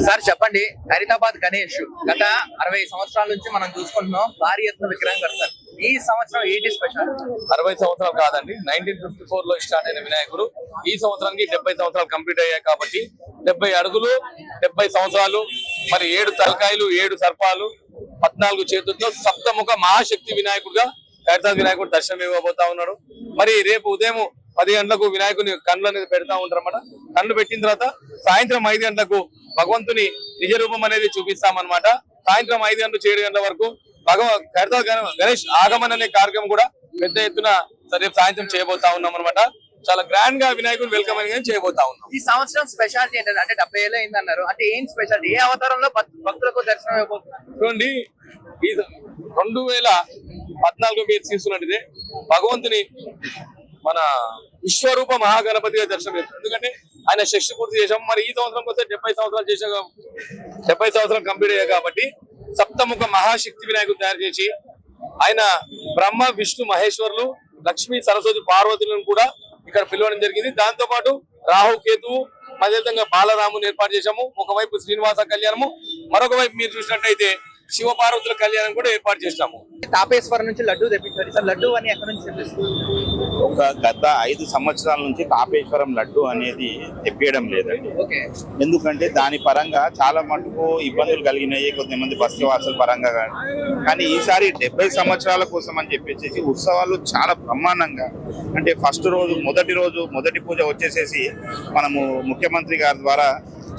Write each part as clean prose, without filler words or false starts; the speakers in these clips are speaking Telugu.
సార్ చెప్పండి, ఖైరతాబాద్ గణేష్ గత 60 సంవత్సరాల నుంచి మనం చూసుకుంటున్నాం, భారీ ఎత్తున విగ్రహం కడతారు. ఈ సంవత్సరం ఏంటి స్పెషల్? 60 సంవత్సరాలు కాదండి, 1954 లో స్టార్ట్ అయిన వినాయకుడు ఈ సంవత్సరానికి 70 సంవత్సరాలు కంప్లీట్ అయ్యాయి కాబట్టి 70 అడుగులు 70 సంవత్సరాలు, మరి 7 తలకాయలు 7 సర్పాలు 14 చేతులతో సప్తముఖ మహాశక్తి వినాయకుడుగా ఖైరతాబాద్ వినాయకుడు దర్శనం ఇవ్వబోతా ఉన్నాడు. మరి రేపు ఉదయం 10 గంటలకు వినాయకుని కళ్ళు అనేది పెడతా ఉంటారు అన్నమాట. కళ్ళు పెట్టిన తర్వాత సాయంత్రం 5 గంటలకు భగవంతుని నిజ రూపం అనేది చూపిస్తామన్నమాట. సాయంత్రం 5 గంటల నుంచి 7 గంటల వరకు ఖైరతాబాద్ గణేష్ ఆగమన్ అనే కార్యక్రమం కూడా పెద్ద ఎత్తున రేపు సాయంత్రం చేయబోతా ఉన్నాం అనమాట. చాలా గ్రాండ్ గా వినాయకుడు వెల్కమ్ అని చేయబోతా ఉన్నాం. ఈ సంవత్సరం స్పెషాలిటీ ఏంటంటే, అంటే 70 ఏళ్ళు అయింది అన్నారు, అంటే ఏం స్పెషాలిటీ? ఏ అవతారంలో భక్తులకు దర్శనం అయిపోతుంది? చూడండి, ఈ 2014 మీరు తీసుకున్నట్టు భగవంతుని మన విశ్వరూప మహాగణపతిగా దర్శనం చేస్తాం. ఎందుకంటే ఆయన శక్తి పూర్తి చేశాం. మరి ఈ సంవత్సరం వస్తే 70 సంవత్సరాలు చేసా, 70 సంవత్సరాలు కంప్లీట్ అయ్యాయి కాబట్టి సప్తముఖ మహాశక్తి వినాయకుడు తయారు చేసి ఆయన బ్రహ్మ విష్ణు మహేశ్వరులు లక్ష్మీ సరస్వతి పార్వతులను కూడా ఇక్కడ పిలవడం జరిగింది. దాంతో పాటు రాహు కేతువు అదేవిధంగా బాలరాముని ఏర్పాటు చేశాము. ఒకవైపు శ్రీనివాస కళ్యాణము, మరొక వైపు మీరు చూసినట్టయితే శివ పార్వతుల కళ్యాణం కూడా ఏర్పాటు చేస్తాము. తాపేశ్వరం నుంచి లడ్డు తెప్పించారు సార్, లడ్డు అని ఎక్కడి నుంచి తెప్పిస్తారు? గత 5 సంవత్సరాల నుంచి తాపేశ్వరం లడ్డు అనేది తెప్పియడం లేదండి. ఎందుకంటే దాని పరంగా చాలా మటుకు ఇబ్బందులు కలిగినాయి కొద్దిమంది బస్తీవాసుల పరంగా. కానీ ఈసారి 70 సంవత్సరాల కోసం అని చెప్పేసి ఉత్సవాలు చాలా బ్రహ్మాండంగా, అంటే ఫస్ట్ రోజు మొదటి పూజ వచ్చేసేసి మనము ముఖ్యమంత్రి గారి ద్వారా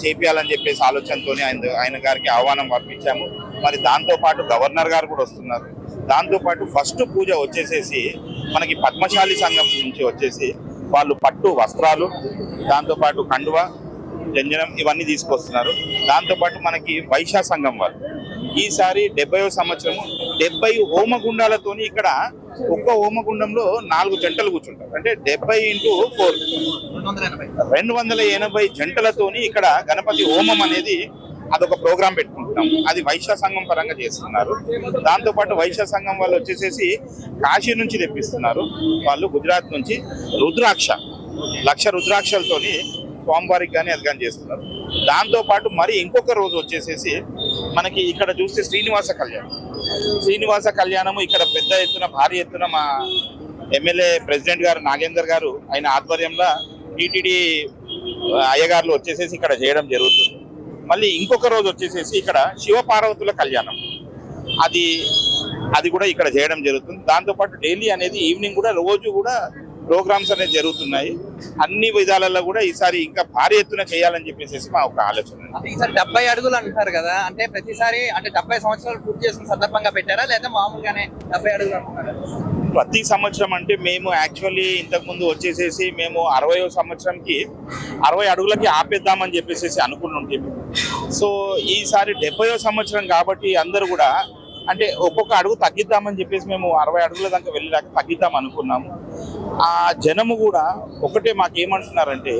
చేపియాలని చెప్పేసి ఆలోచనతో ఆయన గారికి ఆహ్వానం పంపించాము. మరి దాంతో పాటు గవర్నర్ గారు కూడా వస్తున్నారు. దాంతో పాటు ఫస్ట్ పూజ వచ్చేసేసి మనకి పద్మశాలి సంఘం నుంచి వచ్చేసి వాళ్ళు పట్టు వస్త్రాలు, దాంతో పాటు కండువ, జంజనం ఇవన్నీ తీసుకొస్తున్నారు. దాంతో పాటు మనకి వైశ్య సంఘం వాళ్ళు ఈసారి 70వ సంవత్సరం 70 హోమగుండాలతో ఇక్కడ ఒక్క హోమగుండంలో 4 జంటలు కూర్చుంటారు. అంటే 70 × 4 280 జంటలతోని ఇక్కడ గణపతి హోమం అనేది అదొక ప్రోగ్రాం పెట్టుకుంటున్నాం. అది వైశ్య సంఘం పరంగా చేస్తున్నారు. దాంతో పాటు వైశ్య సంఘం వాళ్ళు వచ్చేసేసి కాశీ నుంచి తెప్పిస్తున్నారు. వాళ్ళు గుజరాత్ నుంచి లక్ష రుద్రాక్షలతోని స్వామివారికి కానీ అది కానీ చేస్తున్నారు. దాంతో పాటు మరి ఇంకొక రోజు వచ్చేసేసి మనకి ఇక్కడ చూస్తే శ్రీనివాస కళ్యాణము ఇక్కడ పెద్ద ఎత్తున భారీ ఎత్తున మా ఎమ్మెల్యే ప్రెసిడెంట్ గారు నాగేందర్ గారు ఆయన ఆధ్వర్యంలో టీటీడీ అయ్యగారులు వచ్చేసేసి ఇక్కడ చేయడం జరుగుతుంది. మళ్ళీ ఇంకొక రోజు వచ్చేసేసి ఇక్కడ శివ పార్వతుల కళ్యాణం అది కూడా ఇక్కడ చేయడం జరుగుతుంది. దాంతోపాటు డైలీ అనేది ఈవినింగ్ కూడా రోజు కూడా ప్రోగ్రామ్స్ అనేది జరుగుతున్నాయి. అన్ని విధాలలో కూడా ఈసారి ఇంకా భారీ ఎత్తున చేయాలని చెప్పేసి మా ఒక ఆలోచన. ఈసారి 70 అడుగులు అంటారు కదా, అంటే ప్రతిసారి అంటే 70 సంవత్సరాలు పూర్తి చేసిన సందర్భంగా పెట్టారా, లేదా మామూలుగానే 70 అడుగులు అంటున్నారా? ప్రతి సంవత్సరం అంటే మేము యాక్చువల్లీ ఇంతకుముందు వచ్చేసేసి మేము 60వ సంవత్సరంకి 60 అడుగులకి ఆపేద్దామని చెప్పేసి అనుకుంటుంటే, సో ఈసారి 70వ సంవత్సరం కాబట్టి అందరూ కూడా అంటే ఒక్కొక్క అడుగు తగ్గిద్దామని చెప్పేసి మేము 60 అడుగుల దాకా వెళ్ళాక తగ్గిద్దాం అనుకున్నాము. ఆ జనము కూడా ఒకటే మాకేమంటున్నారంటే,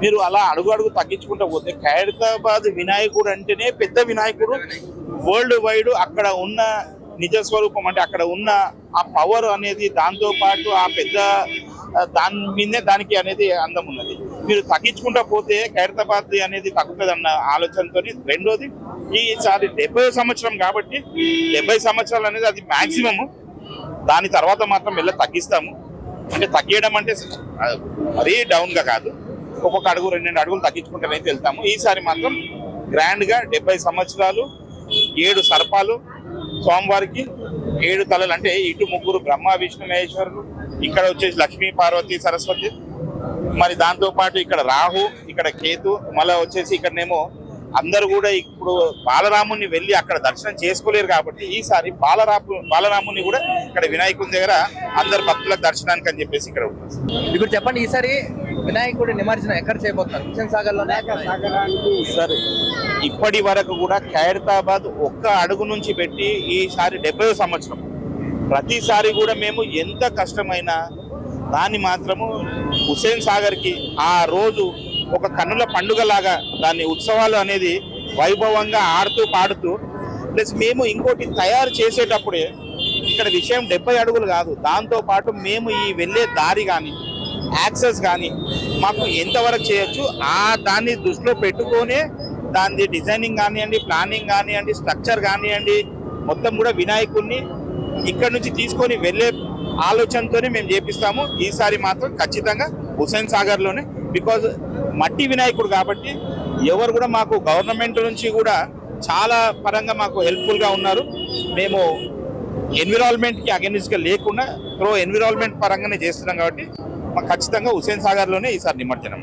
మీరు అలా అడుగు తగ్గించుకుంటూ పోతే ఖైరతాబాద్ వినాయకుడు అంటేనే పెద్ద వినాయకుడు, వరల్డ్ వైడ్ అక్కడ ఉన్న నిజ స్వరూపం, అంటే అక్కడ ఉన్న ఆ పవర్ అనేది, దాంతో పాటు ఆ పెద్ద దాని మీదే దానికి అనేది అందం ఉన్నది. మీరు తగ్గించుకుంటూ పోతే ఖైరతాబాద్ అనేది తగ్గుతుంది అన్న ఆలోచనతో. రెండోది ఈసారి 70వ సంవత్సరం కాబట్టి 70 సంవత్సరాలు అనేది అది మ్యాక్సిమము. దాని తర్వాత మాత్రం వెళ్ళి తగ్గిస్తాము. అంటే తగ్గడం అంటే మరీ డౌన్గా కాదు, ఒక్కొక్క అడుగు 2 అడుగులు తగ్గించుకుంటూనైతే వెళ్తాము. ఈసారి మాత్రం గ్రాండ్గా 70 సంవత్సరాలు 7 సర్పాలు స్వామివారికి, 7 తలలు, అంటే ఇటు 3 బ్రహ్మ విష్ణు మహేశ్వరులు, ఇక్కడ వచ్చేసి లక్ష్మీ పార్వతి సరస్వతి, మరి దాంతో పాటు ఇక్కడ రాహు, ఇక్కడ కేతు, మళ్ళీ వచ్చేసి ఇక్కడనేమో అందరూ కూడా ఇప్పుడు బాలరాముని వెళ్ళి అక్కడ దర్శనం చేసుకోలేరు కాబట్టి ఈసారి బాలరాముని కూడా ఇక్కడ వినాయకుని దగ్గర అందరు భక్తులకు దర్శనానికి అని చెప్పేసి ఇక్కడ ఉంటుంది. ఇప్పుడు చెప్పండి, ఈసారి వినాయకుడి నిమజ్జనం ఎక్కడ చేయబోతున్నారు? హుస్సేన్ సాగర్ లోనే సార్ ఇప్పటి వరకు కూడా ఖైరతాబాద్ ఒక్క అడుగు నుంచి పెట్టి ఈసారి 70వ సంవత్సరం ప్రతిసారి కూడా మేము ఎంత కష్టమైనా దాన్ని మాత్రము హుస్సేన్ సాగర్కి ఆ రోజు ఒక కన్నుల పండుగలాగా దాన్ని ఉత్సవాలు అనేది వైభవంగా ఆడుతూ పాడుతూ, ప్లస్ మేము ఇంకోటి తయారు చేసేటప్పుడే ఇక్కడ విషయం 70 అడుగులు కాదు, దాంతో పాటు మేము ఈ వెళ్ళే దారి కానీ యాక్సెస్ కానీ మాకు ఎంతవరకు చేయొచ్చు ఆ దాన్ని దృష్టిలో పెట్టుకొనే దాని డిజైనింగ్ కానివ్వండి, ప్లానింగ్ కానివ్వండి, స్ట్రక్చర్ కానివ్వండి, మొత్తం కూడా వినాయకుడిని ఇక్కడ నుంచి తీసుకొని వెళ్ళే ఆలోచనతోనే మేము చేపిస్తాము. ఈసారి మాత్రం ఖచ్చితంగా హుస్సేన్ సాగర్ లోనే, బికాజ్ మట్టి వినాయకుడు కాబట్టి ఎవరు కూడా మాకు గవర్నమెంట్ నుంచి కూడా చాలా పరంగా మాకు హెల్ప్ఫుల్ గా ఉన్నారు. మేము ఎన్విరాన్మెంట్ కి అగెనిస్ట్ గా లేకుండా ఎన్విరాన్మెంట్ పరంగానే చేస్తున్నాం కాబట్టి మాకు ఖచ్చితంగా హుస్సేన్ సాగర్ లోనే ఈసారి నిమజ్జనం.